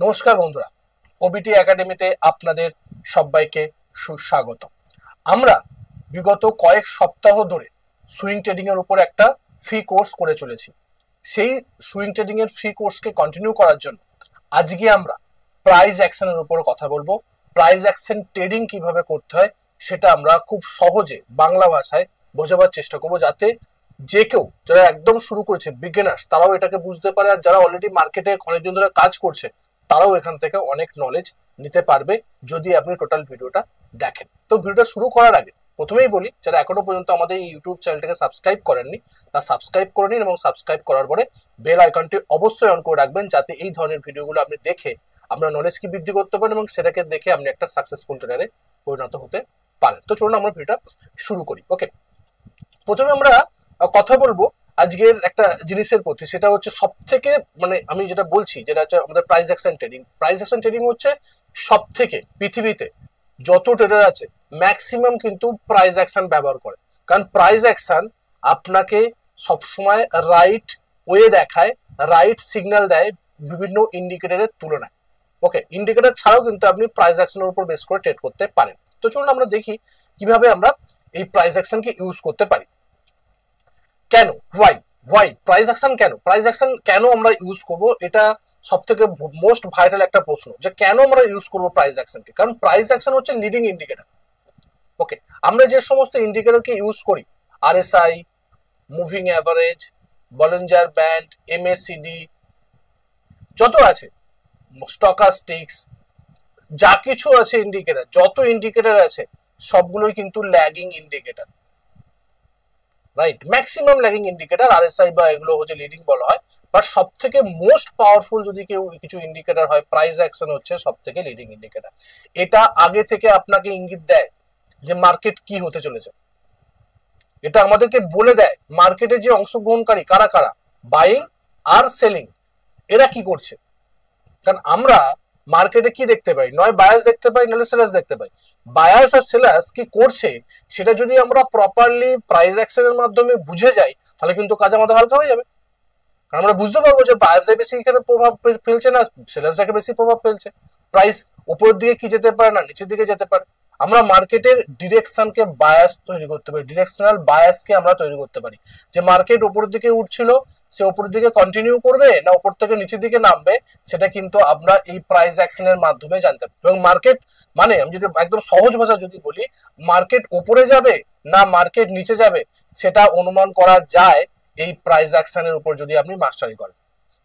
নমস্কার বন্ধুরা, ওবিটি একাডেমিতে আপনাদের সবাইকে সুস্বাগত। আমরা বিগত কয়েক সপ্তাহ ধরে সুইং ট্রেডিং এর উপর একটা ফ্রি কোর্স করে চলেছি। সেই সুইং ট্রেডিং এর ফ্রি কোর্সকে কন্টিনিউ করার জন্য আজকে আমরা প্রাইস অ্যাকশনের উপর কথা বলবো। প্রাইস অ্যাকশন ট্রেডিং কিভাবে করতে হয় সেটা আমরা খুব সহজে বাংলা ভাষায় বোঝাবার চেষ্টা করবো, যাতে যে কেউ যারা একদম শুরু করেছে বিগিনার্স তারাও এটাকে বুঝতে পারে, আর যারা অলরেডি মার্কেটে অনেকদিন ধরে কাজ করছে তারাও এখান থেকে অনেক নলেজ নিতে পারবে যদি আপনি টোটাল ভিডিওটা দেখেন। তো ভিডিওটা শুরু করার আগে প্রথমেই বলি, যারা এখনো পর্যন্ত আমাদের এই ইউটিউব চ্যানেলটাকে সাবস্ক্রাইব করেননি তারা সাবস্ক্রাইব করে নিন, এবং সাবস্ক্রাইব করার পরে বেল আইকনটি অবশ্যই অন করে রাখবেন, যাতে এই ধরনের ভিডিওগুলো আপনি দেখে আপনার নলেজকে বৃদ্ধি করতে পারেন এবং সেটাকে দেখে আপনি একটা সাকসেসফুল ট্রেডারে পরিণত হতে পারেন। তো চলুন আমরা ভিডিওটা শুরু করি। ওকে, প্রথমে আমরা কথা বলবো আজকের একটা জিনিসের প্রতি, সেটা হচ্ছে সব থেকে আমি যেটা বলছি যেটা হচ্ছে আমাদের price action trading. Price action trading হচ্ছে সব থেকে পৃথিবীতে যত ট্রেডার আছে ম্যাক্সিমাম কিন্তু প্রাইস অ্যাকশন ব্যবহার করে, কারণ প্রাইস অ্যাকশন আপনাকে সবসময় রাইট ওয়ে দেখায়, রাইট সিগন্যাল দেয় বিভিন্ন ইন্ডিকেটরের তুলনায়। ওকে, ইন্ডিকেটর ছাড়াও কিন্তু আপনি প্রাইস অ্যাকশনের উপর বেস করে ট্রেড করতে পারেন। তো চলুন আমরা দেখি কিভাবে আমরা এই প্রাইস অ্যাকশনকে ইউজ করতে পারি। কেন, ওয়াই প্রাইস অ্যাকশন কেন আমরা ইউজ করব, এটা সব থেকে মোস্ট ভাইটাল একটা প্রশ্ন, যে কেন আমরা ইউজ করব প্রাইস অ্যাকশনকে। কারণ প্রাইস অ্যাকশন হচ্ছে লিডিং ইন্ডিকেটর। ওকে, আমরা যে সমস্ত ইন্ডিকেটরকে ইউজ করি, RSI, moving average, Bollinger band, MACD, যত আছে স্টকাস্টিক্স, যা কিছু আছে ইন্ডিকেটর, যত ইন্ডিকেটর আছে সবগুলোই কিন্তু lagging indicator, right? Maximum lagging indicator, RSI বা এগুলো হচ্ছে লিডিং বলা হয়, বাট সব থেকে মোস্ট পাওয়ারফুল যদি কেউ কিছু ইন্ডিকেটর হয়, প্রাইস অ্যাকশন হচ্ছে সব থেকে লিডিং ইন্ডিকেটর। এটা আগে থেকে আপনাকে ইঙ্গিত দেয় যে মার্কেট কি হতে চলেছে। এটা আমাদেরকে বলে দেয় মার্কেটে যে অংশগ্রহণকারী কারা কারা, বাইং আর সেলিং, এরা কি করছে। কারণ আমরা মার্কেটে কি দেখতে পাই, নয় বায়ার্স দেখতে পাই, নাহলে সেলার্স দেখতে পাই। বায়ার্স আর সেলার্স কি করছে সেটা যদি আমরা প্রপারলি প্রাইস অ্যাকশনের মাধ্যমে বুঝে যাই, তাহলে কিন্তু কাজ আমাদের হালকা হয়ে যাবে। কারণ আমরা বুঝতে পারবো যে বায়ার্সরা বেশি এখানে প্রভাব ফেলছে না সেলার্সরা বেশি প্রভাব ফেলছে, প্রাইস উপরের দিকে কি যেতে পারে না নিচের দিকে যেতে পারে। আমরা মার্কেটের ডিরেকশনকে বায়াস তৈরি করতে পারি, ডিরেকশনাল বায়াসকে আমরা তৈরি করতে পারি, যে মার্কেট উপরের দিকে উঠছিল, সে উপরের দিকে কন্টিনিউ করবে না উপর থেকে নিচের দিকে নামবে, সেটা কিন্তু আমরা এই প্রাইস অ্যাকশনের মাধ্যমে জানতে পারি। এবং মার্কেট আমি যদি একদম সহজ ভাষা যদি বলি, মার্কেট উপরে যাবে না মার্কেট নিচে যাবে সেটা অনুমান করা যায় এই প্রাইস অ্যাকশনের উপর যদি আপনি মাস্টারি করেন।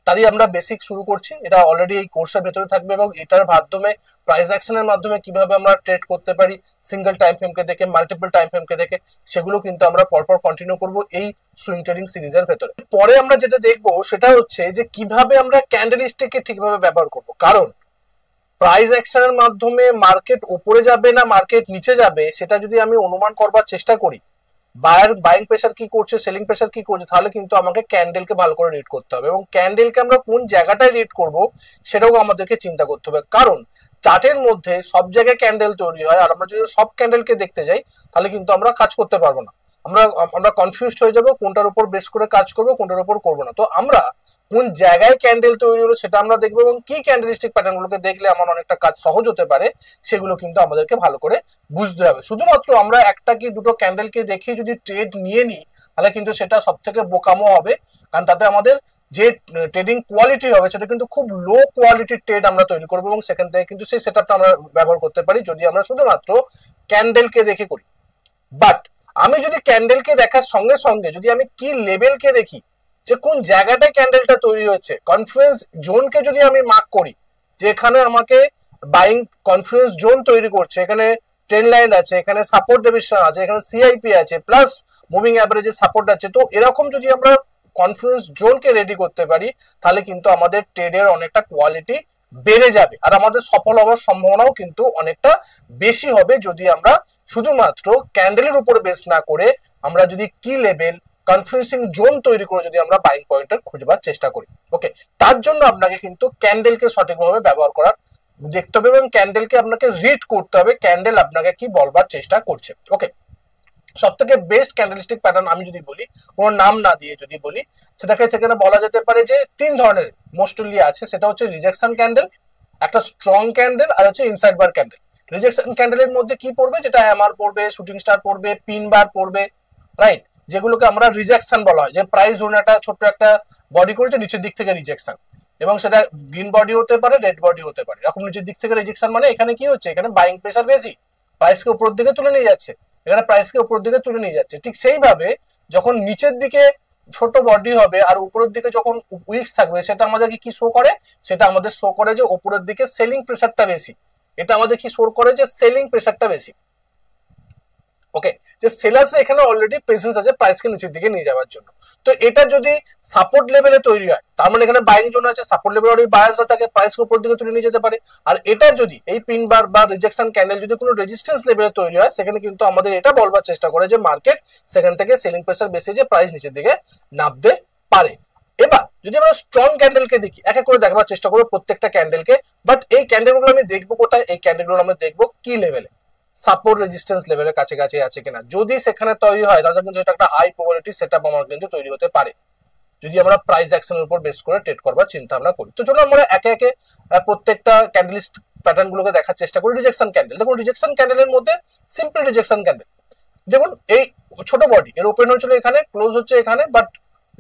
তাই আমরা বেসিক শুরু করছি, এটা অলরেডি এই কোর্সের ভেতরে থাকবে, এবং এটার মাধ্যমে প্রাইস অ্যাকশনের মাধ্যমে কিভাবে আমরা ট্রেড করতে পারি সিঙ্গেল টাইম ফ্রেমকে দেখে, মাল্টিপল টাইম ফ্রেমকে দেখে, সেগুলো কিন্তু আমরা পরপর কন্টিনিউ করব এই সুইং ট্রেডিং সিরিজের ভেতরে। পরে আমরা যেটা দেখবো সেটা হচ্ছে যে কিভাবে আমরা ক্যান্ডেলস্টিককে ঠিকভাবে ব্যবহার করব। কারণ প্রাইস অ্যাকশনের মাধ্যমে মার্কেট উপরে যাবে না মার্কেট নিচে যাবে সেটা যদি আমি অনুমান করবার চেষ্টা করি, বাইং প্রেসার কি করছে, সেলিং প্রেসার কি করছে, তাহলে কিন্তু আমাকে ক্যান্ডেলকে ভালো করে রিড করতে হবে, এবং ক্যান্ডেলকে আমরা কোন জায়গাটায় রিড করব সেটাও আমাদেরকে চিন্তা করতে হবে। কারণ চার্টের মধ্যে সব জায়গায় ক্যান্ডেল তৈরি হয়, আর আমরা যদি সব ক্যান্ডেলকে দেখতে যাই তাহলে কিন্তু আমরা কাজ করতে পারবো না, আমরা কনফিউজড হয়ে যাবো কোনটার উপর বেস করে কাজ করবো কোনটার উপর করবো না। তো আমরা কোন জায়গায় ক্যান্ডেল তৈরি হলো সেটা আমরা দেখবো, এবং কি ক্যান্ডেলস্টিক প্যাটার্ন গুলোকে দেখলে আমার অনেকটা কাজ সহজ হতে পারে সেগুলো কিন্তু আমাদেরকে ভালো করে বুঝতে হবে। শুধুমাত্র আমরা একটা কি দুটো ক্যান্ডেলকে দেখে যদি ট্রেড নিয়ে নিই তাহলে কিন্তু সেটা সব থেকে বোকামো হবে, কারণ তাতে আমাদের যে ট্রেডিং কোয়ালিটি হবে সেটা কিন্তু খুব লো কোয়ালিটির ট্রেড আমরা তৈরি করবো, এবং সেখান থেকে কিন্তু সেই সেটআপটা আমরা ব্যবহার করতে পারি যদি আমরা শুধুমাত্র ক্যান্ডেলকে দেখে করি। বাট আমি যদি ক্যান্ডেলকে দেখার সঙ্গে সঙ্গে যদি আমি কি লেভেলকে দেখি, যে কোন জায়গাটায় ক্যান্ডেলটা তৈরি হচ্ছে, কনফ্লুয়েন্স জোনকে যদি আমি মার্ক করি, যে এখানে আমাকে বাইং কনফ্লুয়েন্স জোন তৈরি করছে, এখানে ট্রেন্ড লাইন আছে, এখানে সাপোর্ট ডেভিয়েশন আছে, এখানে সিআইপি আছে, প্লাস মুভিং অ্যাভারেজে সাপোর্ট আছে, তো এরকম যদি আমরা কনফ্লুয়েন্স জোনকে রেডি করতে পারি তাহলে কিন্তু আমাদের ট্রেডের অনেকটা কোয়ালিটি বেড়ে যাবে, আর আমাদের সফল হওয়ার সম্ভাবনাও কিন্তু অনেকটা বেশি হবে যদি আমরা শুধুমাত্র ক্যান্ডেলের উপর বেস না করে আমরা যদি কি লেভেল কনফিউজিং জোন তৈরি করে যদি আমরা বাইং পয়েন্টার খুঁজবার চেষ্টা করি। ওকে, তার জন্য আপনাকে কিন্তু ক্যান্ডেলকে সঠিকভাবে ব্যবহার করার দেখতে হবে, এবং ক্যান্ডেলকে আপনাকে রিড করতে হবে ক্যান্ডেল আপনাকে কি বলবার চেষ্টা করছে। ওকে, সব থেকে বেস্ট ক্যান্ডেলস্টিক প্যাটার্ন আমি যদি বলি, কোনো নাম না দিয়ে যদি বলি, সেটাকে সেখানে বলা যেতে পারে যে তিন ধরনের মোস্টলি আছে, সেটা হচ্ছে রিজেকশন ক্যান্ডেল, একটা স্ট্রং ক্যান্ডেল আর হচ্ছে ইনসাইড বার ক্যান্ডেল। রিজেকশন ক্যান্ডেলের মধ্যে কি পড়বে, যেটা হ্যামার পড়বে, শুটিং স্টার পড়বে, পিন বার পড়বে, রাইট, যেগুলোকে আমরা রিজেকশন বলা হয়। যে প্রাইস ধরুন একটা ছোট্ট একটা বডি করেছে, নিচের দিক থেকে রিজেকশন, এবং সেটা গ্রিন বডি হতে পারে, রেড বডি হতে পারে, এরকম নিচের দিক থেকে রিজেকশন, মানে এখানে কি হচ্ছে, এখানে বাইং প্রেসার বেশি, প্রাইসকে উপরের দিকে তুলে নিয়ে যাচ্ছে, এখানে প্রাইসকে উপরের দিকে তুলে নিয়ে যাচ্ছে। ঠিক সেইভাবে যখন নিচের দিকে ছোট বডি হবে আর উপরের দিকে যখন উইক্স থাকবে, সেটা আমাদেরকে কি শো করে, সেটা আমাদের শো করে যে উপরের দিকে সেলিং প্রেসারটা বেশি। এটা আমাদের কি শো করে যে সেলিং প্রেসারটা বেশি। ওকে, যে সেলার্স এখানে অলরেডি প্রেজেন্স আছে প্রাইসকে নিচের দিকে নিয়ে যাওয়ার জন্য। তো এটা যদি সাপোর্ট লেভেলে তৈরি হয়, তার মানে এখানে বাইং জোন আছে, সাপোর্ট লেভেল অলরেডি বায়াস থাকে, প্রাইসকে উপর দিকে তুলে নিয়ে যেতে পারে। আর এটা যদি এই পিন বার বা রিজেকশন ক্যান্ডেল যদি কোনো রেজিস্ট্যান্স লেভেলে তৈরি হয়, সেখানে কিন্তু আমাদের এটা বলবার চেষ্টা করে যে মার্কেট সেখান থেকে সেলিং প্রেসার বেশি, যে প্রাইস নিচের দিকে নামতে পারে। এবার যদি আমরা স্ট্রং ক্যান্ডেলকে দেখি, এক এক করে দেখাবার চেষ্টা করবো প্রত্যেকটা ক্যান্ডেলকে। বাট এই ক্যান্ডেলগুলো আমি দেখবো কোথায়, এই ক্যান্ডেলগুলো আমরা দেখবো কি লেভেলে, সাপোর্ট রেজিস্ট্যান্স লেভেলের কাছাকাছি আছে কিনা। যদি সেখানে তৈরি হয় তাহলে কিন্তু এটা একটা হাই প্রবাবিলিটি সেটআপ আমার কিন্তু তৈরি হতে পারে, যদি আমরা প্রাইস অ্যাকশনের উপর বেস করে ট্রেড করবার চিন্তা ভাবনা করি। তো চলো আমরা একে একে প্রত্যেকটা ক্যান্ডেলিস্ট প্যাটার্ন গুলোকে দেখার চেষ্টা করি। রিজেকশন ক্যান্ডেল দেখুন, রিজেকশন ক্যান্ডেলের মধ্যে সিম্পল রিজেকশন ক্যান্ডেল দেখুন, এই ছোট বডি এর ওপেন হয়েছিল এখানে, ক্লোজ হচ্ছে এখানে, বাট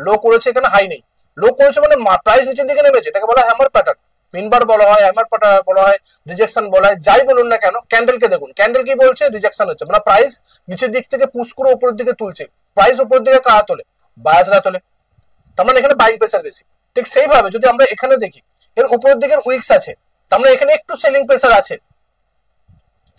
লো করেছে এখানে, হাই নেই, লো করেছে মানে প্রাইস নিচের দিকে নেমেছে, এটাকে বলা হয় হ্যামার প্যাটার্ন। পিনবার বলা হয়, হ্যামার প্যাটার্ন বলা হয়, রিজেকশন বলা হয়, যাই বলুন না কেন। ক্যান্ডেলকে দেখুন, ক্যান্ডেল কি বলছে, রিজেকশন হচ্ছে, মানে প্রাইস নিচের দিক থেকে পুশ করে উপরের দিকে তুলছে। প্রাইস উপরের দিকে কারা তোলে, বায়াসরা তোলে, তার মানে এখানে বাইং প্রেসার বেশি। ঠিক সেইভাবে যদি আমরা এখানে দেখি, এর উপরের দিকের উইক্স আছে, তার মানে এখানে একটু সেলিং প্রেসার আছে,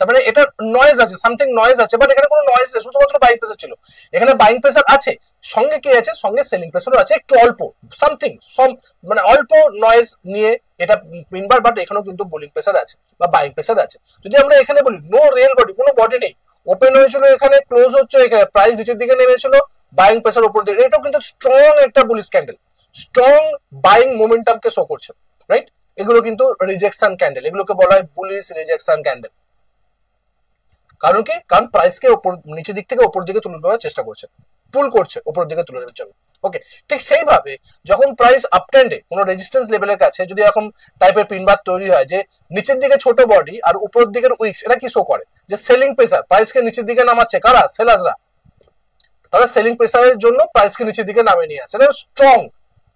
তার মানে এটা নয়েজ আছে, সামথিং নয়েজ আছে, বাট এখানে কোনো নয়েজ নেই, শুধুমাত্র বাইং প্রেসার ছিল। এখানে বাইং প্রেসার আছে, সঙ্গে কি আছে, সঙ্গে সেলিং প্রেসারও আছে, একটু অল্প সামথিং মানে অল্প নয়েজ নিয়ে এটা পিনবার, বাট এখানেও কিন্তু বোলিং প্রেসার আছে বা বাইং প্রেসার আছে। যদি আমরা এখানে বলি নো রিয়েল বডি, কোনো বডি নেই, ওপেন হয়েছিল এখানে, ক্লোজ হচ্ছে এখানে, প্রাইস নিচের দিকে নেমেছিল, বাইং প্রেসার উপর দিকে, এটাও কিন্তু স্ট্রং একটা বুলিশ ক্যান্ডেল, স্ট্রং বাইং মোমেন্টামকে শো করছে, রাইট। এগুলো কিন্তু রিজেকশন ক্যান্ডেল, এগুলোকে বলা হয় বুলিশ রিজেকশন ক্যান্ডেল। কারণ কি, কারণ প্রাইসকে উপর নিচের দিক থেকে উপর দিকে তুলে নেওয়ার চেষ্টা করছে, পুল করছে উপর দিকে তুলে নেওয়ার জন্য। ওকে, ঠিক সেইভাবে যখন প্রাইস আপ ট্রেন্ডে কোনো রেজিস্ট্যান্স লেভেলের কাছে যদি এরকম টাইপের পিনবার তৈরি হয়, যে নিচের দিকে ছোট বডি আর উপরের দিকের উইক্স, এটা কি শো করে যে সেলিং প্রেসার প্রাইসকে নিচের দিকে নামাচ্ছে, কারা, সেলার্সরা। তারা সেলিং প্রেসারের জন্য প্রাইসকে নিচের দিকে নামিয়ে নিয়ে আসে, স্ট্রং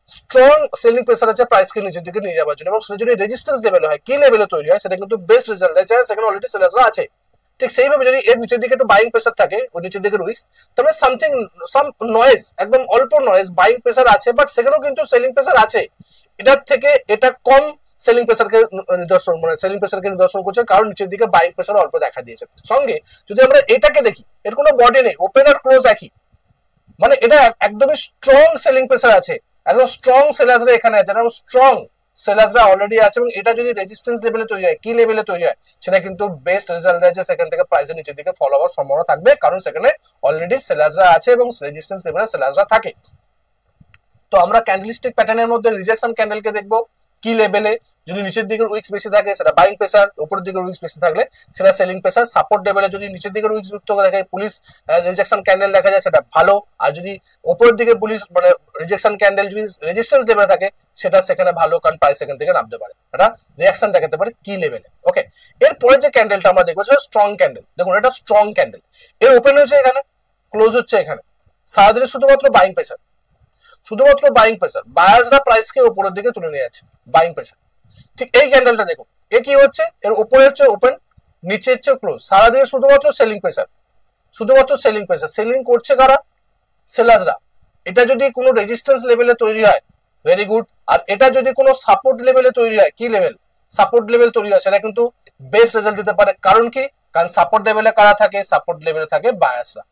স্ট্রং সেলিং প্রেসার আছে প্রাইসকে নিচের দিকে নিয়ে যাওয়ার জন্য। এবং সেটা যদি রেজিস্ট্যান্স লেভেলে হয়, কি লেভেলে তৈরি হয়, সেটা কিন্তু বেস্ট রেজাল্ট দেয়, সেখানে অলরেডি সেলার্সরা আছে। ঠিক সেইভাবে যদি এর নিচের দিকে একটু বাইং প্রেসার থাকে, ওই নিচের দিকে উইক্স, তাহলে সামথিং সাম নয়েজ, একদম অল্প নয়েজ, বাইং প্রেসার আছে, বাট সেখানেও কিন্তু সেলিং প্রেসার আছে। এটার থেকে এটা কম সেলিং প্রেসারকে নিদর্শন, মানে সেলিং প্রেসারকে নিদর্শন করছে, কারণ নিচের দিকে বাইং প্রেসার অল্প দেখা দিয়েছে। সঙ্গে যদি আমরা এটাকে দেখি, এর কোনো বডি নেই, ওপেন আর ক্লোজ একই, মানে এটা একদমই স্ট্রং সেলিং প্রেসার আছে, একদম স্ট্রং সেলার্সরা এখানে আছে, একদম স্ট্রং সেলার্সরা অলরেডি আছে। এবং এটা যদি রেজিস্ট্যান্স লেভেলে তৈরি হয়, কি লেভেলে তৈরি হয়, সেটা কিন্তু বেস্ট রেজাল্ট দেয়, যে সেখান থেকে প্রাইসের নিচের দিকে ফল হওয়ার সম্ভাবনা থাকবে, কারণ সেখানে অলরেডি সেলার্সরা আছে এবং রেজিস্ট্যান্স লেভেলে সেলার্সরা থাকে। তো আমরা ক্যান্ডেলস্টিক প্যাটার্নের মধ্যে রিজেকশন ক্যান্ডেলকে দেখবো কি লেভেলে, যদি নিচের দিকের উইক্স বেশি থাকে সেটা বাইং প্রেসার, উপরের দিকের উইক্স বেশি থাকলে সেটা সেলিং প্রেসার। সাপোর্ট লেভেলে যদি নিচের দিকের উইক্স যুক্ত দেখে পুলিশ রিজেকশন ক্যান্ডেল দেখা যায়, সেটা ভালো। আর যদি উপরের দিকে পুলিশ মানে রিজেকশন ক্যান্ডেল যদি রেজিস্ট্যান্স লেভেলে থাকে, সেটা সেখানে ভালো, কারণ প্রাইস সেখান থেকে নামতে পারে, এটা রিয়াকশন দেখাতে পারে কি লেভেলে। ওকে, এরপরে যে ক্যান্ডেলটা আমরা দেখবো সেটা স্ট্রং ক্যান্ডেল। দেখুন, এটা স্ট্রং ক্যান্ডেল, এর ওপেন হচ্ছে এখানে, ক্লোজ হচ্ছে এখানে, সারাদিনে শুধুমাত্র বাইং প্রেসার, শুধুমাত্র বাইং প্রেসার, বায়ার্সরা প্রাইসকে উপরের দিকে তুলে নিয়ে যাচ্ছে, বাইং প্রেসার। ঠিক এই ক্যান্ডেলটা দেখুন, এ কি হচ্ছে, এর উপরে হচ্ছে ওপেন, নিচে হচ্ছে ক্লোজ, সারাদিনে শুধুমাত্র সেলিং প্রেসার, শুধুমাত্র সেলিং প্রেসার, সেলিং করছে কারা, সেলার্সরা। এটা যদি কোনো রেজিস্ট্যান্স লেভেলে তৈরি হয়, ভেরি গুড। আর এটা যদি কোনো সাপোর্ট লেভেলে তৈরি হয়, কি লেভেল, সাপোর্ট লেভেল তৈরি হয়, সেটা কিন্তু বেস্ট রেজাল্ট দিতে পারে। কারণ কি, কারণ সাপোর্ট লেভেলে কারা থাকে, সাপোর্ট লেভেলে থাকে বায়ার্সরা,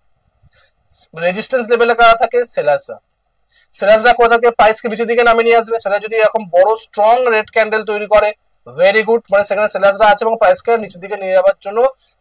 রেজিস্ট্যান্স লেভেলে কারা থাকে, সেলার্সরা। সেলার্সরা কোথা থেকে প্রাইসকে নিচের দিকে নামিয়ে নিয়ে আসবে, সেটা যদি এরকম বড় স্ট্রং রেড ক্যান্ডেল তৈরি করে, ভেরি গুড, মানে সেখানে সেলার্সরা আছে এবং প্রাইসকে নিচের দিকে নিয়ে যাওয়ার জন্য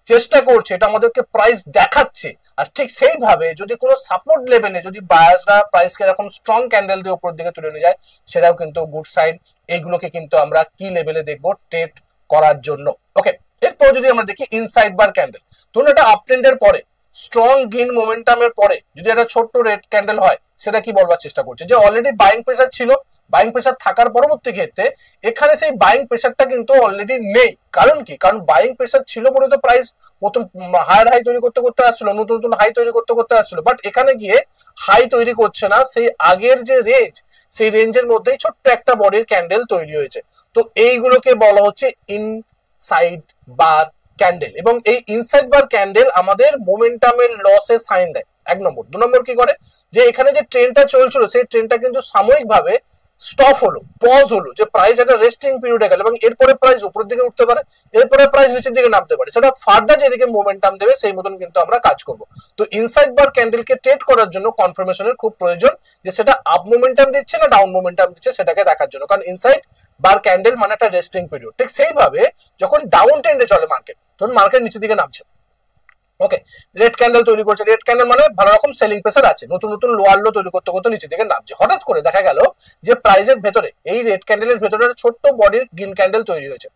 চেষ্টা করছে, এটা আমাদেরকে প্রাইস দেখাচ্ছে। আর ঠিক সেইভাবে যদি কোনো সাপোর্ট লেভেলে যদি বায়ার্সরা প্রাইসকে এরকম স্ট্রং ক্যান্ডেল দিয়ে উপর দিকে তুলে নিয়ে যায়, সেটাও কিন্তু গুড সাইন। এইগুলোকে কিন্তু আমরা কি লেভেলে দেখবো, ট্রেড করার জন্য। ওকে, এরপর যদি আমরা দেখি ইনসাইড বার ক্যান্ডেল, ধরুন এটা আপ ট্রেন্ডের পরে, স্ট্রং গেইন মোমেন্টামের পরে যদি একটা ছোট্ট রেড ক্যান্ডেল হয়, সেটা কি বলবার চেষ্টা করছে, যে অলরেডি বাইং প্রেসার ছিল, বাইং প্রেসার থাকার পরবর্তী ক্ষেত্রে এখানে সেই বাইং প্রেসারটা কিন্তু অলরেডি নেই। কারণ কি? কারণ বাইং প্রেসার ছিল বলে তো প্রাইস প্রথম হায়ার হাই তৈরি করতে করতে আসছিল, নতুন নতুন হাই তৈরি করতে করতে আসছিল, বাট এখানে গিয়ে হাই তৈরি করছে না, সেই আগের যে রেঞ্জ সেই রেঞ্জের মধ্যেই ছোট্ট একটা বডির ক্যান্ডেল তৈরি হয়েছে। তো এইগুলোকে বলা হচ্ছে ইনসাইড বার ক্যান্ডেল, এবং এই ইনসাইড বার ক্যান্ডেল আমাদের মোমেন্টামের লসের সাইন দেয়। এক নম্বর। দু নম্বর কি করে, যে এখানে যে ট্রেনটা চলছিল সেই ট্রেনটা কিন্তু সাময়িকভাবে স্টপ হলো, পজ হলো, যে প্রাইস একটা রেস্টিং পিরিয়ডে গেল এবং এরপরে প্রাইস উপরের দিকে উঠতে পারে, এরপরে প্রাইস নিচের দিকে নামতে পারে, সেটা ফার্দার যেদিকে মোমেন্টাম দেবে সেই মতন কিন্তু আমরা কাজ করব। তো ইনসাইড বার ক্যান্ডেলকে ট্রেড করার জন্য কনফার্মেশনের খুব প্রয়োজন, যে সেটা আপ মোমেন্টাম দিচ্ছে না ডাউন মোমেন্টাম দিচ্ছে সেটাকে দেখার জন্য, কারণ ইনসাইড বার ক্যান্ডেল মানে একটা রেস্টিং পিরিয়ড। ঠিক সেইভাবে যখন ডাউন ট্রেন্ডে চলে মার্কেট, তখন মার্কেট নিচের দিকে নামছে, ওকে, রেড ক্যান্ডেল তৈরি করছে, রেড ক্যান্ডেল মানে ভালো রকম সেলিং প্রেসার আছে, নতুন নতুন লোয়ার লো তৈরি করতে করতে নিচে দিকে নামছে। হঠাৎ করে দেখা গেল যে প্রাইসের ভেতরে এই রেড ক্যান্ডেলের ভেতরে ছোট্ট বডির গ্রিন ক্যান্ডেল তৈরি হয়েছে,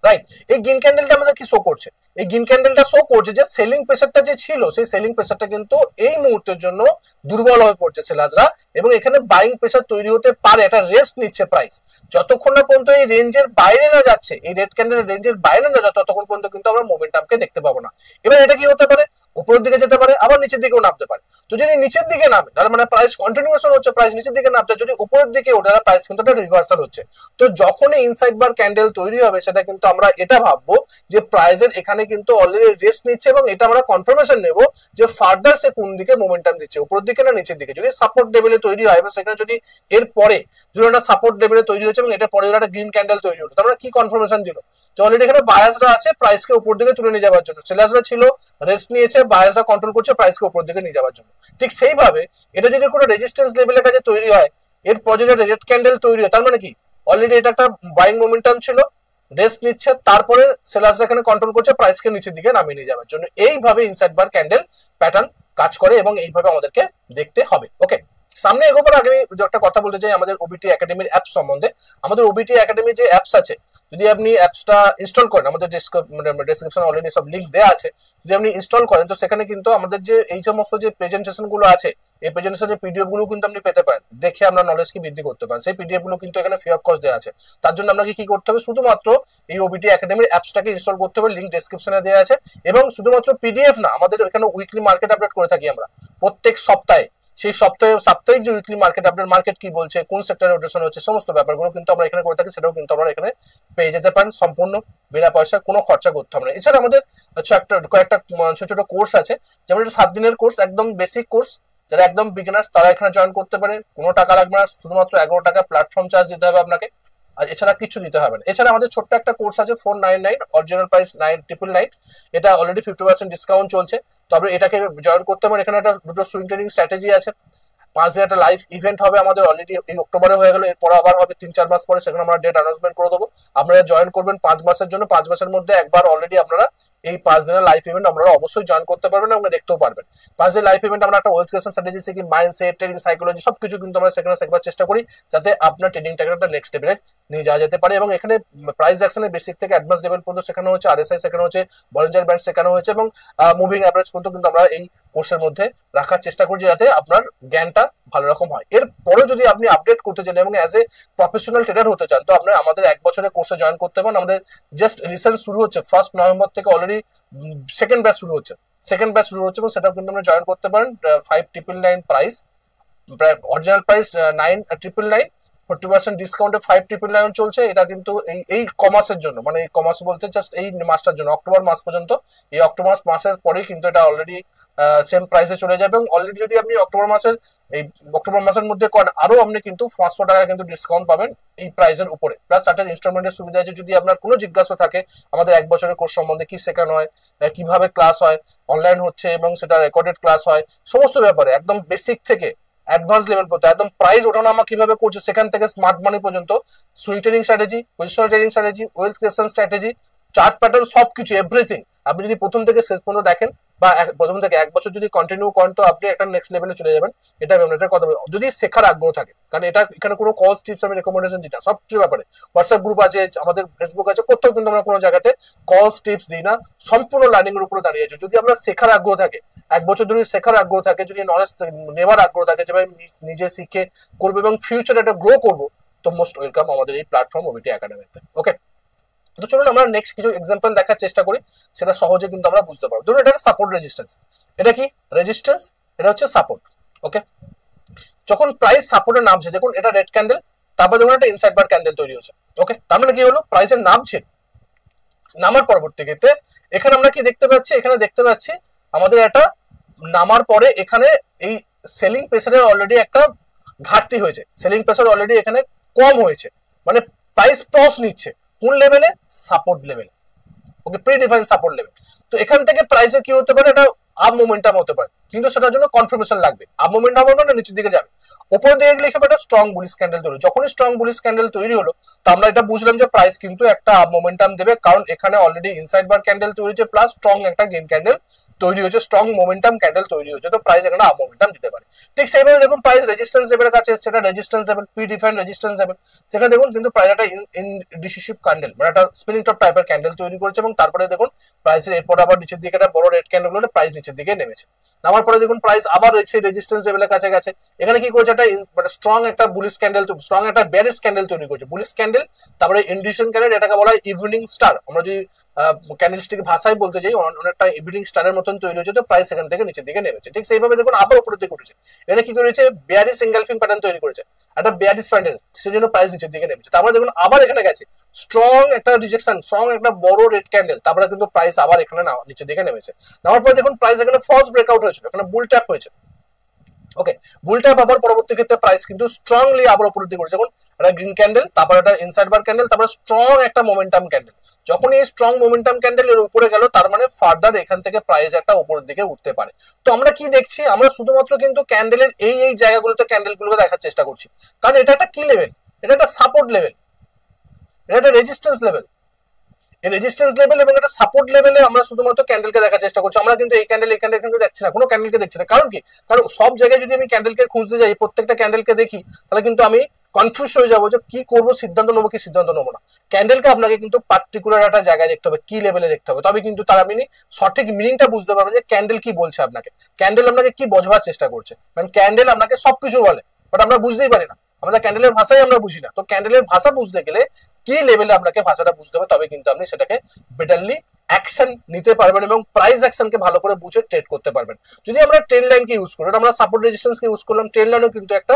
রাইট। এই গ্রিন ক্যান্ডেলটা আমাদের কি শো করছে? এই গ্রিন ক্যান্ডেলটা শো করছে যে সেলিং প্রেসারটা যে ছিল সেই সেলিং প্রেসারটা কিন্তু এই মুহূর্তের জন্য দুর্বল হয়ে পড়ছে সেলাররা, এবং এখানে বাইং প্রেসার তৈরি হতে পারে, একটা রেস্ট নিচ্ছে প্রাইস। যতক্ষণ না পর্যন্ত এই রেঞ্জের বাইরে না যাচ্ছে, এই রেড ক্যান্ডেলের রেঞ্জের বাইরে না যাচ্ছে, ততক্ষণ পর্যন্ত কিন্তু আমরা মোমেন্টামকে দেখতে পাবো না। এবার এটা কি হতে পারে? উপরের দিকে যেতে পারে, আবার নিচের দিকেও নামতে পারে। তো যদি নিচের দিকে নামে তার মানে প্রাইস কন্টিনিউশন হচ্ছে, প্রাইস নিচের দিকে নামছে, যদি উপরের দিকে ওঠে প্রাইস কিন্তু একটা রিভার্সাল হচ্ছে। তো যখনই ইনসাইড বার ক্যান্ডেল তৈরি হবে সেটা কিন্তু আমরা এটা ভাববো যে প্রাইসের এখানে কিন্তু অলরেডি রেস্ট নিচ্ছে, এবং এটা আমরা কনফার্মেশন নেব যে ফার্দার সে কোন দিকে মোমেন্টাম দিচ্ছে, উপরের দিকে না নিচের দিকে। যদি সাপোর্ট লেভেলে তৈরি হয় এবং সেখানে যদি এর পরে যদি একটা সাপোর্ট লেভেলে তৈরি হচ্ছে এবং এটা পরে একটা গ্রিন ক্যান্ডেল তৈরি হলো, তার কি কনফার্মেশন দিল যে অলরেডি এখানে বায়াসরা আছে প্রাইসকে উপর দিকে তুলে নিয়ে যাওয়ার জন্য, সেলার্সরা ছিল রেস্ট নিয়েছে, বায়াসরা কন্ট্রোল করছে প্রাইসকে উপর দিকে নিয়ে যাওয়ার জন্য। ঠিক সেইভাবে এটা যদি কোনো রেজিস্ট্যান্স লেভেলের কাছে তৈরি হয়, এরপর যদি রেড ক্যান্ডেল তৈরি হয়, তার মানে কি অলরেডি এটা একটা বাইং মোমেন্টাম ছিল, রেস্ট নিচ্ছে, তারপরে সেলার্সরা এখানে কন্ট্রোল করছে প্রাইসকে নিচের দিকে নামিয়ে নিয়ে যাওয়ার জন্য। এইভাবে ইনসাইড বার ক্যান্ডেল প্যাটার্ন কাজ করে এবং এইভাবে আমাদেরকে দেখতে হবে। ওকে, সামনে এগোবার আগে আমি একটা কথা বলতে চাই আমাদের ওবিটি একাডেমির অ্যাপ সম্বন্ধে। আমাদের ওবিটি একাডেমি যে অ্যাপস আছে, যদি আপনি অ্যাপসটা ইনস্টল করেন, আমাদের ডেসক্রিপশনে অলরেডি সব লিঙ্ক দেওয়া আছে, যদি আপনি ইনস্টল করেন তো সেখানে কিন্তু আমাদের যে এই সমস্ত যে প্রেজেন্টেশন গুলো আছে, এই প্রেজেন্টেশনের পিডিএফ গুলো কিন্তু আপনি পেতে পারেন, দেখে আপনার নলেজ কি বৃদ্ধি করতে পারেন। সেই পিডিএফ গুলো কিন্তু এখানে ফ্রি অফ কস্ট দেওয়া আছে। তার জন্য আপনাকে কি করতে হবে, শুধুমাত্র এই ওবিটি একাডেমির অ্যাপসটাকে ইনস্টল করতে হবে, লিঙ্ক ডেসক্রিপশনে দেওয়া আছে। এবং শুধুমাত্র পিডিএফ না, আমাদের এখানে উইকলি মার্কেট আপডেট করে থাকি আমরা প্রত্যেক সপ্তাহে। সেই সাপ্তাহিক যে উইকলি মার্কেট আপডেট, মার্কেট কি বলছে, কোন সেক্টরে রোটেশন হচ্ছে, সমস্ত ব্যাপারগুলো কিন্তু আমরা এখানে করে থাকি, সেটাও কিন্তু আমরা এখানে পেয়ে যেতে পারেন সম্পূর্ণ বিনা পয়সা, কোনো খরচা করতে হবে না। এছাড়া আমাদের কয়েকটা ছোট ছোট কোর্স আছে, যেমন এটা 7 দিনের কোর্স, একদম বেসিক কোর্স, যারা একদম বিগিনার্স তারা এখানে জয়েন করতে পারে, কোনো টাকা লাগবে না, শুধুমাত্র 11 টাকা প্ল্যাটফর্ম চার্জ দিতে হবে আপনাকে, আর এছাড়া কিছু দিতে হবে না। এছাড়া আমাদের ছোট্ট একটা কোর্স আছে 499, অরিজিনাল প্রাইস 999, এটা অলরেডি 50% ডিসকাউন্ট চলছে, তবে এটাকে জয়েন করতে পারেন। এখানে একটা দুটো সুইং ট্রেডিং স্ট্র্যাটেজি আছে, 5 দিনের একটা লাইভ ইভেন্ট হবে আমাদের, অলরেডি এই অক্টোবরে হয়ে গেল, এরপর আবার হবে 3-4 মাস পরে, সেখানে আমরা ডেট অ্যানাউন্সমেন্ট করে দেবো। আপনারা জয়েন করবেন 5 মাসের জন্য, 5 মাসের মধ্যে একবার অলরেডি আপনারা এই 5 দিনের লাইভ ইভেন্ট আপনারা অবশ্যই জয়েন করতে পারবেন এবং দেখতেও পারবেন। 5 দিনের লাইভ ইভেন্ট আমরা একটা ওয়েলথ ক্রিয়েশন স্ট্র্যাটেজি শিখি, মাইন্ডসেট, ট্রেডিং সাইকোলজি, সবকিছু কিন্তু আমরা সেখানে শেখার চেষ্টা করি, যাতে আপনার ট্রেডিংটাকে একটা নেক্সট লেভেলে নিয়ে যাওয়া যেতে পারে। এবং এখানে প্রাইস অ্যাকশনের বেসিক থেকে অ্যাডভান্স লেভেল পর্যন্ত শেখানো হচ্ছে, আরএসআই শেখানো হচ্ছে, বলিঞ্জার ব্যান্ড শেখানো হয়েছে, এবং মুভিং অ্যাভারেজ পর্যন্ত কিন্তু আমরা এই কোর্সের মধ্যে রাখার চেষ্টা করছি, যাতে আপনার জ্ঞানটা ভালো রকম হয়। এরপরে যদি আপনি আপডেট করতে চান এবং অ্যাজ এ প্রফেশনাল ট্রেডার হতে চান, তো আপনি আমাদের 1 বছরের কোর্সে জয়েন করতে পারেন। আমাদের জাস্ট রিসেন্ট শুরু হচ্ছে, 1 নভেম্বর থেকে অলরেডি সেকেন্ড ব্যাচ শুরু হচ্ছে, এবং সেটাও কিন্তু আপনি জয়েন করতে পারেন। 5,999 প্রাইস, অরিজিনাল প্রাইস 9,999, 40% ডিসকাউন্টে 5,999 চলছে। এটা কিন্তু এই কমার্সের জন্য, মানে এই কমার্স বলতে জাস্ট এই মাসটার জন্য, অক্টোবর মাস পর্যন্ত। এই অক্টোবর মাসের পরেই কিন্তু এটা অলরেডি সেম প্রাইসে চলে যাবে, এবং অলরেডি যদি আপনি অক্টোবর মাসের মধ্যে করেন, আরো আপনি কিন্তু 500 টাকা কিন্তু ডিসকাউন্ট পাবেন এই প্রাইসের উপরে। প্লাস চার্টার ইনস্টলমেন্টের সুবিধা আছে। যদি আপনার কোনো জিজ্ঞাসা থাকে আমাদের 1 বছরের কোর্স সম্বন্ধে, কি শেখানো হয়, কিভাবে ক্লাস হয়, অনলাইন হচ্ছে এবং সেটা রেকর্ডেড ক্লাস হয়, সমস্ত ব্যাপারে একদম বেসিক থেকে অ্যাডভান্স লেভেল পর্যন্ত, একদম প্রাইস ওঠানামা কিভাবে করছে সেখান থেকে স্মার্ট মানি পর্যন্ত, swing trading strategy, positional trading strategy, wealth creation strategy, chart pattern, সবকিছু এভরিথিং আপনি যদি প্রথম থেকে শেষ পর্যন্ত দেখেন, বা প্রথম থেকে 1 বছর যদি কন্টিনিউ করেন, তো আপনি একটা নেক্সট লেভেলে চলে যাবেন। এটা আমি আপনাদের কথা বলি, যদি শেখার আগ্রহ থাকে, কারণ এটা এখানে কোনো কলস টিপস আমি রেকমেন্ডেশন দিই না, সব কিছু ব্যাপারে। হোয়াটসঅ্যাপ গ্রুপ আছে, আমাদের ফেসবুক আছে, কোথাও কিন্তু আমরা কোনো জায়গাতে কলস টিপস দিই না, সম্পূর্ণ লার্নিং এর উপরে দাঁড়িয়ে আছে। যদি আমরা শেখার আগ্রহ থাকে, 1 বছর ধরে শেখার আগ্রহ থাকে, যদি নলেজ নেওয়ার আগ্রহ থাকে, যে ভাই নিজে শিখে করবো এবং ফিউচারে একটা গ্রো করবো, তো তো মোস্ট ওয়েলকাম আমাদের এই প্ল্যাটফর্ম ওবিটি একাডেমিতে। ওকে, তো চলুন আমরা নেক্সট কিছু এক্সাম্পল দেখার চেষ্টা করি, সেটা সহজে কিন্তু আমরা বুঝতে পারবো। ধরুন এটা সাপোর্ট রেজিস্ট্যান্স, এটা কি রেজিস্ট্যান্স, এটা হচ্ছে সাপোর্ট। ওকে, যখন প্রাইস সাপোর্টে নামছে, দেখুন এটা রেড ক্যান্ডেল, তারপরে দেখুন একটা ইনসাইড বার ক্যান্ডেল তৈরি হচ্ছে। ওকে, তার মানে কি হলো, প্রাইসের নামছে, নামার পরবর্তী ক্ষেত্রে এখানে আমরা কি দেখতে পাচ্ছি, এখানে দেখতে পাচ্ছি আমাদের একটা নামার পরে এখানে এই সেলিং প্রেসারের অলরেডি একটা ঘাটতি হয়েছে, সেলিং প্রেসার অলরেডি এখানে কম হয়েছে, মানে প্রাইস পজ নিচ্ছে কোন লেভেলে, সাপোর্ট লেভেল। ওকে, প্রি ডিফাইন সাপোর্ট লেভেল। তো এখান থেকে প্রাইসে কি হতে পারে, এটা আপ মোমেন্টাম হতে পারে, কিন্তু সেটার জন্য কনফার্মেশন লাগবে। আপ মোমেন্টাম হবে না, নিচের দিকে যাবে। উপর দিকে গেলে এখানে একটা স্ট্রং বুলিশ ক্যান্ডেল তৈরি, যখনই স্ট্রং বুলিশ ক্যান্ডেল তৈরি হলো, তো আমরা এটা বুঝলাম যে প্রাইস কিন্তু একটা আপ মোমেন্টাম দেবে, কারণ এখানে অলরেডি ইনসাইড বার ক্যান্ডেল তৈরি হয়েছে, প্লাস স্ট্রং একটা গেইন ক্যান্ডেল তৈরি হয়েছে, স্ট্রং মোমেন্টাম ক্যান্ডেল তৈরি হয়েছে, তো প্রাইস এখানে আপ মোমেন্টাম দিতে পারে। ঠিক সেইভাবে দেখুন প্রাইস রেজিস্ট্যান্স লেভেলের কাছে এসেছে, এটা resistance level, pre defined resistance level, সেখানে দেখুন কিন্তু প্রাইস একটা ইনডিসিসিভ ক্যান্ডেল, মানে একটা স্পিনিং টপ টাইপের ক্যান্ডেল তৈরি করেছে, এবং তারপরে দেখুন প্রাইসের এরপর আবার নিচের দিকে একটা বড় রেড ক্যান্ডেল হলে প্রাইস নিচের দিকে নেমেছে। নামার পরে দেখুন প্রাইস আবার রয়েছে রেজিস্ট্যান্স লেভেলের কাছে গেছে, এখানে কি করেছে, একটা মানে স্ট্রং একটা বুলিশ ক্যান্ডেল, স্ট্রং একটা বেয়ারিশ ক্যান্ডেল তৈরি করেছে, বুলিশ ক্যান্ডেল, তারপরে ইন্ডিউশন ক্যান্ডেল, এটাকে বলা হয় ইভিনিং স্টার, আমরা যদি ক্যান্ডেলস্টিক ভাষায় বলতে চাই, অনেকটা ইভিনিং স্টারের মতন তৈরি হয়েছে, তো প্রাইস এখান থেকে নিচের দিকে নেমেছে। ঠিক সেইভাবে দেখুন আবার উপরের দিকে উঠেছে, এটা কি করেছে, বেয়ারিশ এনগালফিং প্যাটার্ন তৈরি করেছে, একটা বেয়ারিশ প্যাটার্ন, সেজন্য প্রাইস নিচের দিকে নেমেছে। তারপরে দেখুন আবার এখানে গেছে স্ট্রং একটা রিজেকশন, স্ট্রং একটা বড় রেড ক্যান্ডেল, তারপরে কিন্তু প্রাইস আবার এখানে নিচের দিকে নেমেছে। নামার পরে দেখুন প্রাইস এখানে ফলস ব্রেকআউট হয়েছিল, এখানে বুল ট্যাপ হয়েছে। ওকে, বুল ট্যাপ আবার পরবর্তী ক্ষেত্রে প্রাইস কিন্তু স্ট্রংলি আবার উপরের দিকে উঠেছে, যেমন একটা গ্রিন ক্যান্ডেল, তারপর একটা ইনসাইড বার ক্যান্ডেল, তারপর স্ট্রং একটা মোমেন্টাম ক্যান্ডেল। যখন এই স্ট্রং মোমেন্টাম ক্যান্ডেল এর উপরে গেল, তার মানে ফার্দার এখান থেকে প্রাইস একটা উপরের দিকে উঠতে পারে। তো আমরা কি দেখছি, আমরা শুধুমাত্র কিন্তু ক্যান্ডেলের এই জায়গাগুলোতে ক্যান্ডেলগুলোকে দেখার চেষ্টা করছি, কারণ এটা একটা কি লেভেল, এটা একটা সাপোর্ট লেভেল, এটা একটা রেজিস্ট্যান্স লেভেল। এই রেজিস্ট্যান্স লেভেল এবং এটা সাপোর্ট লেভেলে আমরা শুধুমাত্র ক্যান্ডেলকে দেখার চেষ্টা করছি, আমরা কিন্তু এই ক্যান্ডেল কিন্তু দেখছি না, কোনো ক্যান্ডেলকে দেখছি না। কারণ কি, কারণ সব জায়গায় যদি আমি ক্যান্ডেলকে খুঁজতে যাই, প্রত্যেকটা ক্যান্ডেলকে দেখি, তাহলে কিন্তু আমি কনফিউজ হয়ে যাবো যে কি করবো, সিদ্ধান্ত নেবো কি সিদ্ধান্ত নেবো না। ক্যান্ডেলকে আপনাকে কিন্তু পার্টিকুলার একটা জায়গায় দেখতে হবে, কি লেভেলে দেখতে হবে, তবে কিন্তু তার আপনি সঠিক মিনিংটা বুঝতে পারবেন যে ক্যান্ডেল কি বলছে আপনাকে, ক্যান্ডেল আপনাকে কি বোঝাবার চেষ্টা করছে। কারণ ক্যান্ডেল আপনাকে সবকিছু বলে, বাট আমরা বুঝতেই পারি না, আমাদের ক্যান্ডেলের ভাষাই আমরা বুঝি না। তো ক্যান্ডেলের ভাষা বুঝতে গেলে কি লেভেলে আপনাকে ভাষাটা বুঝতে হবে, তবে কিন্তু আপনি সেটাকে বেটারলি অ্যাকশন নিতে পারবেন এবং প্রাইস অ্যাকশনকে ভালো করে বুঝে ট্রেড করতে পারবেন। যদি আমরা ট্রেন লাইনকে ইউজ করি, আমরা সাপোর্ট রেজিস্ট্যান্সকে ইউজ করলাম, ট্রেন লাইনও কিন্তু একটা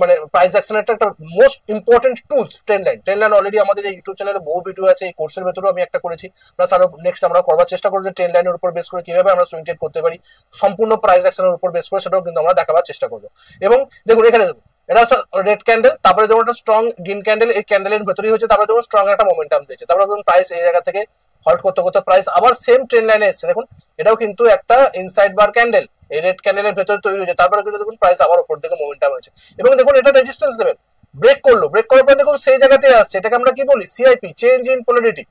মানে প্রাইস অ্যাকশনের একটা most important tools train line. Train line already আমাদের এই ইউটিউব চ্যানেলে বহু ভিডিও আছে, এই কোর্সের ভেতরেও আমি একটা করেছি, প্লাস আরো নেক্সট আমরা করবার চেষ্টা করবো যে ট্রেন লাইনের উপর বেস করে কিভাবে আমরা সুইং ট্রেড করতে পারি সম্পূর্ণ প্রাইস অ্যাকশনের উপর বেস করে, সেটাও কিন্তু আমরা দেখাবার চেষ্টা করবো। এবং দেখুন এখানে দেখুন এটা রেড ক্যান্ডেল, তারপরে যেমন একটা স্ট্রং গ্রিন ক্যান্ডেল এই ক্যান্ডেলের ভেতরেই হচ্ছে, তারপরে যেমন স্ট্রং একটা মোমেন্টাম দিয়েছে, তারপরে দেখুন প্রাইস এই জায়গা থেকে হল্ট করতে করতে প্রাইস আবার সেম ট্রেন লাইনে এসেছে। দেখুন এটাও কিন্তু একটা ইনসাইড বার ক্যান্ডেল এই রেড ক্যান্ডেলের ভেতরে তৈরি হয়েছে, তারপরে কিন্তু দেখুন প্রাইস আবার উপর দিকে মোমেন্টাম হয়েছে, এবং দেখুন এটা রেজিস্ট্যান্স লেভেল ব্রেক করলো, ব্রেক করার পর দেখুন সেই জায়গাতে আসছে, এটাকে আমরা কি বলি, সিআইপি, চেঞ্জ ইন পোলারিটি।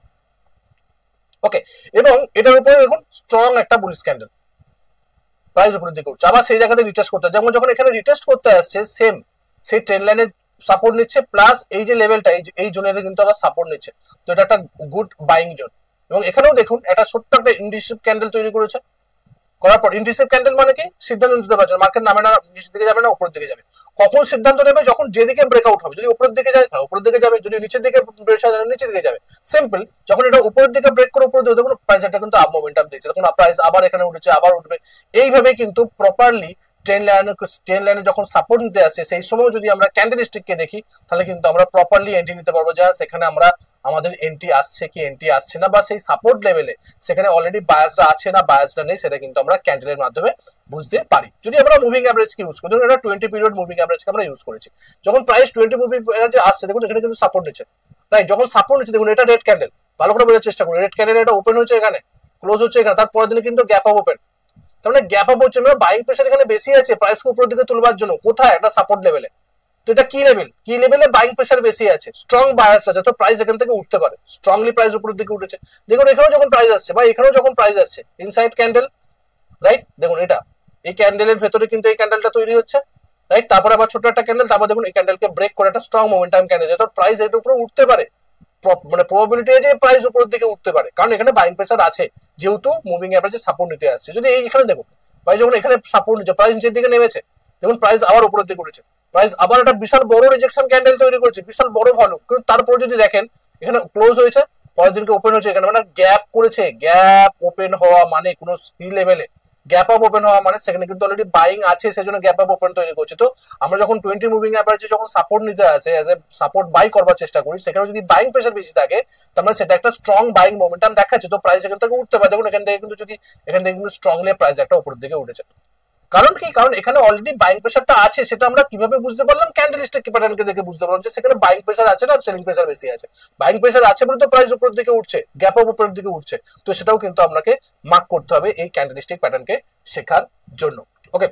ওকে, এবং এটার উপরে দেখুন স্ট্রং একটা বুলিশ ক্যান্ডেল, প্রাইস উপরের দিকে উঠছে, আবার সেই জায়গাতে রিটেস্ট করতে, যেমন যখন এখানে রিটেস্ট করতে আসছে সেম সেই ট্রেন লাইনে সাপোর্ট নিচ্ছে, প্লাস এই যে লেভেলটা এই জোনের কিন্তু আবার সাপোর্ট নিচ্ছে, তো এটা একটা গুড বাইং জোন। এবং এখানেও দেখুন এটা ছোট্ট একটা ইন্ডিসিভ ক্যান্ডেল তৈরি করেছে, করার পর ইন্ডিসিভ ক্যান্ডেল মানে কি, সিদ্ধান্ত নিতে পারছে মার্কেট নামে না, নিচের দিকে যাবে না উপরের দিকে যাবে। কখন সিদ্ধান্ত নেবে, যখন যেদিকে ব্রেকআউট হবে, যদি উপরের দিকে যায় তাহলে উপরের দিকে যাবে, যদি নিচের দিকে নিচের দিকে যাবে। সিম্পল, যখন এটা উপরের দিকে ব্রেক করে উপরের দিকে দেখুন প্রাইসটা কিন্তু আপ মোমেন্টাম দিয়েছে, তখন প্রাইস আবার এখানে উঠেছে, আবার উঠবে। এইভাবে কিন্তু প্রপারলি ট্রেন লাইনে যখন সাপোর্ট নিতে আসে, সেই সময় যদি আমরা ক্যান্ডেলস্টিককে দেখি, তাহলে কিন্তু আমরা প্রপারলি এন্ট্রি নিতে পারবো, যা সেখানে আমরা আমাদের এন্ট্রি আসছে কি এন্ট্রি আসছে না, বা সেই সাপোর্ট লেভেলে সেখানে অলরেডি বায়াসটা আছে না বায়াসটা নেই, সেটা কিন্তু আমরা ক্যান্ডেলের মাধ্যমে বুঝতে পারি। যদি আমরা মুভিং অ্যাভারেজকে ইউজ করি, ধরুন এটা 20 পিরিয়ড মুভিং অ্যাভারেজকে আমরা ইউজ করেছি, যখন প্রাইস 20 মুভিং অ্যাভারেজে আসছে, দেখুন এখানে কিন্তু সাপোর্ট নিচ্ছে, রাইট, যখন সাপোর্ট নিচ্ছে দেখুন এটা রেড ক্যান্ডেল, ভালো করে বোঝার চেষ্টা করি, রেড ক্যান্ডেল এটা ওপেন হচ্ছে, এখানে ক্লোজ হচ্ছে, এখানে তারপরের দিনে কিন্তু গ্যাপ আপ ওপেন, তার মানে গ্যাপ আপ হচ্ছে, মানে বাইং প্রেসার এখানে বেশি আছে প্রাইসকে উপরের দিকে তুলবার জন্য, কোথায়, একটা সাপোর্ট লেভেলে। তো এটা কি লেভেল, কি লেভেলে বাইং প্রেসার বেশি আছে, স্ট্রং বায়াস আছে, তো প্রাইস এখান থেকে উঠতে পারে, স্ট্রংলি প্রাইস উপরের দিকে উঠেছে। দেখুন এখানেও যখন প্রাইস আসছে বা এখানেও যখন প্রাইস আসছে, ইনসাইড ক্যান্ডেল, রাইট, দেখুন এটা এই ক্যান্ডেলের ভেতরে কিন্তু এই ক্যান্ডেলটা তৈরি হচ্ছে, রাইট, তারপরে আবার ছোট একটা ক্যান্ডেল, তারপর দেখুন এই ক্যান্ডেলকে ব্রেক করে একটা স্ট্রং মোমেন্টাম ক্যান্ডেল, যেটা প্রাইস এর উপরে উঠতে পারে, মানে প্রবাবিলিটি আছে প্রাইস উপরের দিকে উঠতে পারে, কারণ এখানে বাইং প্রেসার আছে, যেহেতু মুভিং অ্যাভারেজে সাপোর্ট নিতে আসছে। যদি এখানে দেখুন প্রাইস যখন এখানে সাপোর্ট নিচ্ছে, প্রাইস নিচের দিকে নেমেছে, দেখুন প্রাইস আবার উপরের দিকে উঠেছে, প্রাইস আবার একটা বিশাল বড় রিজেকশন ক্যান্ডেল তৈরি করছে, বিশাল বড় ভলিউম, কিন্তু তারপর যদি দেখেন এখানে ক্লোজ হয়েছে, পরের দিনকে ওপেন হয়েছে, এখানে মানে গ্যাপ করেছে। গ্যাপ ওপেন হওয়া মানে কোনো স্কি লেভেলে গ্যাপ আপ ওপেন হওয়া মানে সেখানে কিন্তু অলরেডি বাইং আছে, সেজন্য গ্যাপ আপ ওপেন তৈরি করছে। তো আমরা যখন 20 মুভিং অ্যাভারেজে যখন সাপোর্ট নিতে আসে, এজ এ সাপোর্ট বাই করবার চেষ্টা করি, সেখানে যদি বাইং প্রেসার বেশি থাকে তার মানে সেটা একটা স্ট্রং বাইং মোমেন্টাম দেখাচ্ছে, তো প্রাইস এখান থেকে উঠতে পারে। দেখুন এখান থেকে কিন্তু যদি এখান থেকে কিন্তু স্ট্রংলি প্রাইস একটা উপরের দিকে উঠেছে। কারণ কি, কারণ এখানে অলরেডি বাইং প্রেসারটা আছে। সেটা আমরা কিভাবে বুঝতে পারলাম? ক্যান্ডেলস্টিক প্যাটার্নকে দেখে বুঝতে পারলাম যে সেখানে বাইং প্রেসার আছে না সেলিং প্রেসার বেশি আছে। বাইং প্রেসার আছে বলে তো প্রাইস উপরের দিকে উঠছে, গ্যাপ আপ উপরের দিকে উঠছে। তো সেটাও কিন্তু আপনাকে মার্ক করতে হবে এই ক্যান্ডেলস্টিক প্যাটার্নকে শেখার জন্য। ওকে,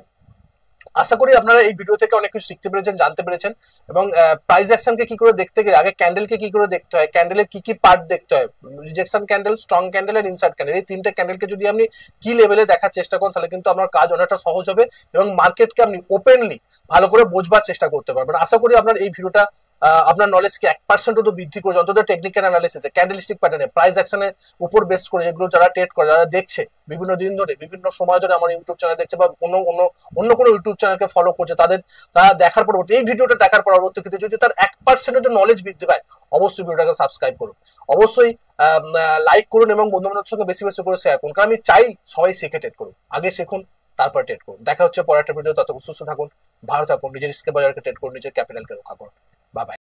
আশা করি আপনারা এই ভিডিও থেকে অনেক কিছু শিখতে পেরেছেন, জানতে পেরেছেন। এবং প্রাইস অ্যাকশনকে কি করে দেখতে গেলে আগে ক্যান্ডেলকে কি করে দেখতে হয়, ক্যান্ডেলের কি কি পার্ট দেখতে হয়, রিজেকশন ক্যান্ডেল, স্ট্রং ক্যান্ডেল আর ইনসার্ট ক্যান্ডেল, এই তিনটে ক্যান্ডেলকে যদি আপনি কি লেভেলে দেখার চেষ্টা করেন তাহলে কিন্তু আপনার কাজ অনেকটা সহজ হবে এবং মার্কেটকে আপনি ওপেনলি ভালো করে বোঝবার চেষ্টা করতে পারবেন। আশা করি আপনার এই ভিডিওটা আপনার নলেজকে 1% তো বৃদ্ধি করে, অন্তত টেকনিক্যাল অ্যানালিসিসে ক্যান্ডেলস্টিক প্যাটার্নে প্রাইস অ্যাকশনের উপর বেস করে, যেগুলো যারা ট্রেড করে, যারা দেখছে বিভিন্ন দিন ধরে, বিভিন্ন সময় ধরে আমার ইউটিউব চ্যানেল দেখছে বা অন্য কোনো ইউটিউব চ্যানেলকে ফলো করছে, তারা দেখার পরবর্তী এই ভিডিওটা দেখার পরবর্তী ক্ষেত্রে যদি তার 1% নলেজ বৃদ্ধি পায়, অবশ্যই ভিডিওটাকে সাবস্ক্রাইব করুন, অবশ্যই লাইক করুন এবং বন্ধু বান্ধবের সঙ্গে বেশি বেশি করে শেয়ার করুন। কারণ আমি চাই সবাই শিখে ট্রেড করুন, আগে শিখুন তারপর ট্রেড করুন। দেখা হচ্ছে পরের একটা ভিডিও, ততক্ষণ সুস্থ থাকুন, ভালো থাকুন, নিজের রিস্কে বাজারকে ট্রেড করুন, নিজের ক্যাপিটালকে রক্ষা করুন। Bye bye.